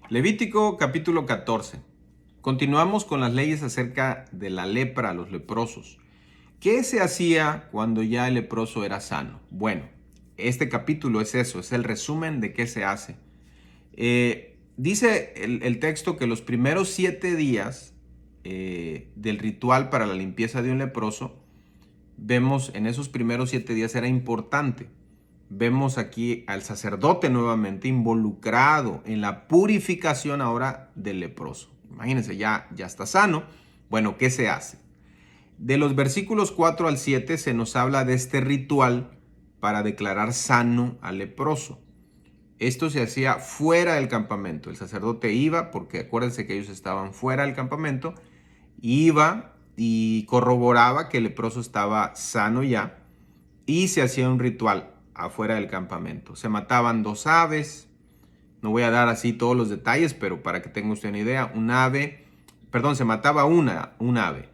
Levítico capítulo 14. Continuamos con las leyes acerca de la lepra a los leprosos. ¿Qué se hacía cuando ya el leproso era sano? Bueno, este capítulo es eso, es el resumen de qué se hace. Dice el texto que los primeros 7 días del ritual para la limpieza de un leproso, vemos en esos primeros 7 días era importante. Vemos aquí al sacerdote nuevamente involucrado en la purificación ahora del leproso. Imagínense, ya está sano. Bueno, ¿qué se hace? De los versículos 4 al 7 se nos habla de este ritual para declarar sano al leproso. Esto se hacía fuera del campamento. El sacerdote iba, porque acuérdense que ellos estaban fuera del campamento, iba y corroboraba que el leproso estaba sano ya, y se hacía un ritual afuera del campamento. Se mataban 2 aves, no voy a dar así todos los detalles, pero para que tenga usted una idea, se mataba un ave,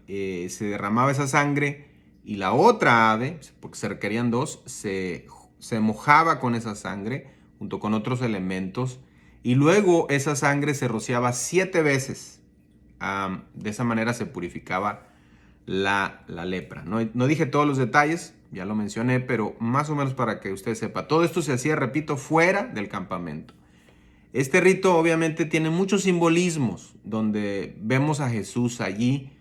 se derramaba esa sangre y la otra ave, porque se requerían 2, se mojaba con esa sangre junto con otros elementos y luego esa sangre se rociaba 7 veces. De esa manera se purificaba la lepra. No dije todos los detalles, ya lo mencioné, pero más o menos para que usted sepa. Todo esto se hacía, repito, fuera del campamento. Este rito obviamente tiene muchos simbolismos, donde vemos a Jesús allí,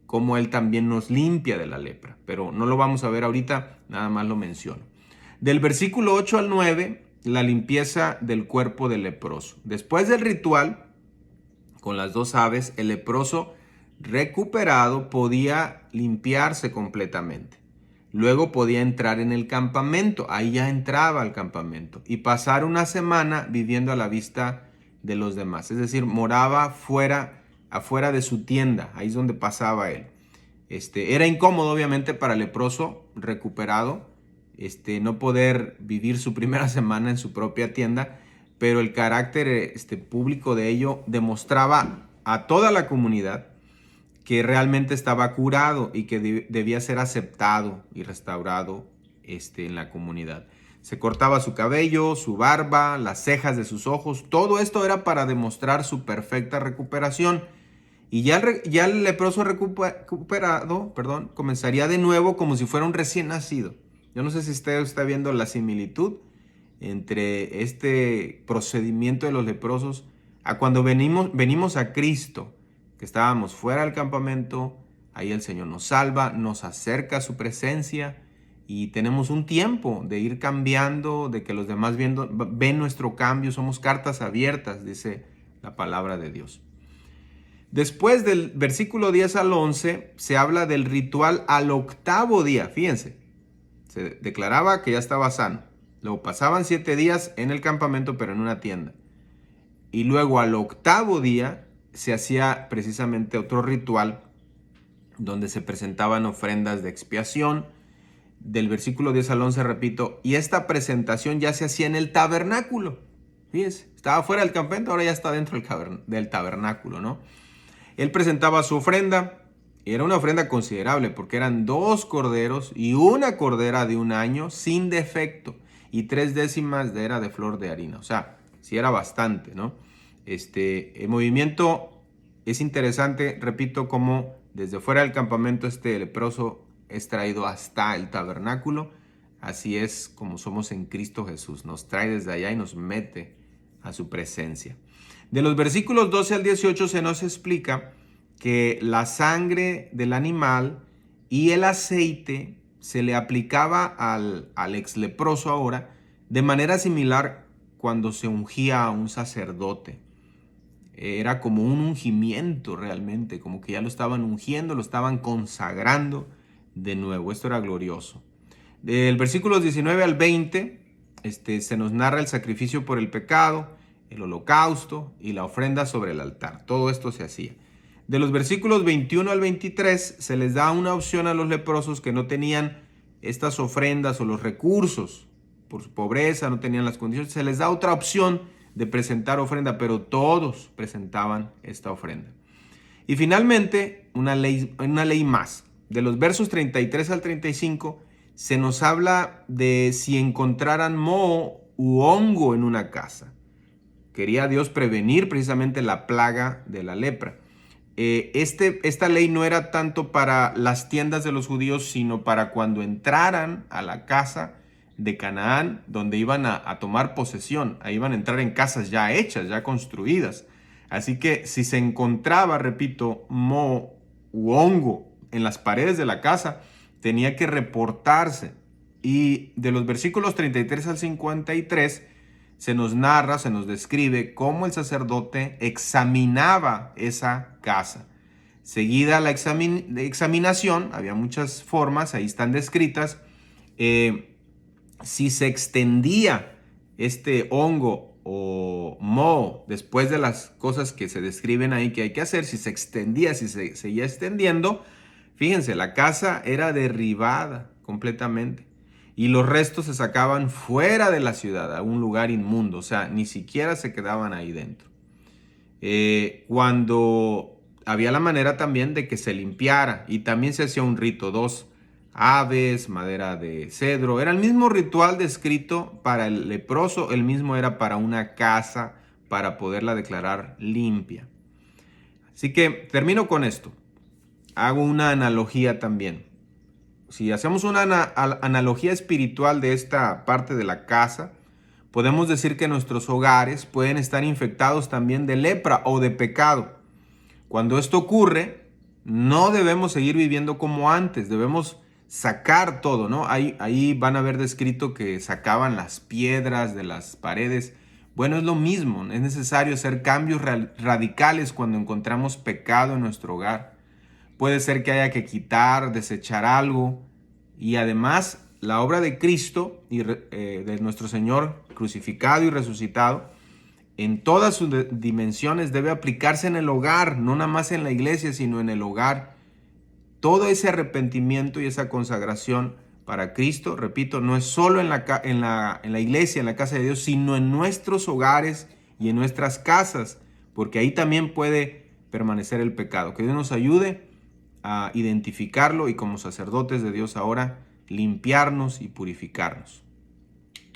como Él también nos limpia de la lepra. Pero no lo vamos a ver ahorita, nada más lo menciono. Del versículo 8 al 9, la limpieza del cuerpo del leproso. Después del ritual, con las 2 aves, el leproso recuperado podía limpiarse completamente. Luego podía entrar en el campamento, ahí ya entraba al campamento y pasar una semana viviendo a la vista de los demás. Es decir, moraba afuera de su tienda, ahí es donde pasaba él. Era incómodo obviamente para el leproso recuperado, no poder vivir su primera semana en su propia tienda, pero el carácter público de ello demostraba a toda la comunidad que realmente estaba curado y que debía ser aceptado y restaurado en la comunidad. Se cortaba su cabello, su barba, las cejas de sus ojos. Todo esto era para demostrar su perfecta recuperación. Y ya el leproso recuperado, comenzaría de nuevo como si fuera un recién nacido. Yo no sé si usted está viendo la similitud entre este procedimiento de los leprosos a cuando venimos a Cristo, que estábamos fuera del campamento. Ahí el Señor nos salva, nos acerca a su presencia y tenemos un tiempo de ir cambiando, de que los demás ven nuestro cambio. Somos cartas abiertas, dice la palabra de Dios. Después del versículo 10 al 11 se habla del ritual al 8º día. Fíjense, se declaraba que ya estaba sano. Luego pasaban 7 días en el campamento, pero en una tienda. Y luego al 8º día se hacía precisamente otro ritual donde se presentaban ofrendas de expiación. Del versículo 10 al 11, repito, y esta presentación ya se hacía en el tabernáculo. Fíjense, estaba fuera del campamento, ahora ya está dentro del tabernáculo, ¿no? Él presentaba su ofrenda, y era una ofrenda considerable porque eran 2 corderos y una cordera de 1 año sin defecto y 3 décimas de flor de harina. O sea, sí era bastante, ¿no? El movimiento es interesante, repito, como desde fuera del campamento este leproso es traído hasta el tabernáculo. Así es como somos en Cristo Jesús. Nos trae desde allá y nos mete a su presencia. De los versículos 12 al 18 se nos explica que la sangre del animal y el aceite se le aplicaba al ex leproso ahora de manera similar cuando se ungía a un sacerdote. Era como un ungimiento realmente, como que ya lo estaban ungiendo, lo estaban consagrando de nuevo. Esto era glorioso. Del versículos 19 al 20 se nos narra el sacrificio por el pecado, el holocausto y la ofrenda sobre el altar. Todo esto se hacía. De los versículos 21 al 23 se les da una opción a los leprosos que no tenían estas ofrendas o los recursos por su pobreza, no tenían las condiciones. Se les da otra opción de presentar ofrenda, pero todos presentaban esta ofrenda. Y finalmente, una ley más. De los versos 33 al 35 se nos habla de si encontraran moho u hongo en una casa. ¿Ok? quería Dios prevenir precisamente la plaga de la lepra. Esta ley no era tanto para las tiendas de los judíos, sino para cuando entraran a la casa de Canaán, donde iban a tomar posesión. Ahí iban a entrar en casas ya hechas, ya construidas. Así que si se encontraba, repito, moho u hongo en las paredes de la casa, tenía que reportarse. Y de los versículos 33 al 53 se nos narra, se nos describe cómo el sacerdote examinaba esa casa. Seguida la examinación, había muchas formas, ahí están descritas. Si se extendía este hongo o moho después de las cosas que se describen ahí que hay que hacer, si se extendía, si se seguía extendiendo, fíjense, la casa era derribada completamente. Y los restos se sacaban fuera de la ciudad, a un lugar inmundo. O sea, ni siquiera se quedaban ahí dentro. Cuando había la manera también de que se limpiara. Y también se hacía un rito. 2 aves, madera de cedro. Era el mismo ritual descrito para el leproso. El mismo era para una casa, para poderla declarar limpia. Así que termino con esto. Hago una analogía también. Si hacemos una analogía espiritual de esta parte de la casa, podemos decir que nuestros hogares pueden estar infectados también de lepra o de pecado. Cuando esto ocurre, no debemos seguir viviendo como antes, debemos sacar todo, ¿no? Ahí van a ver descrito que sacaban las piedras de las paredes. Bueno, es lo mismo, es necesario hacer cambios radicales cuando encontramos pecado en nuestro hogar. Puede ser que haya que quitar, desechar algo. Y además, la obra de Cristo y de nuestro Señor crucificado y resucitado, en todas sus dimensiones debe aplicarse en el hogar, no nada más en la iglesia, sino en el hogar. Todo ese arrepentimiento y esa consagración para Cristo, repito, no es solo en la iglesia, en la casa de Dios, sino en nuestros hogares y en nuestras casas, porque ahí también puede permanecer el pecado. Que Dios nos ayude a identificarlo y como sacerdotes de Dios ahora limpiarnos y purificarnos.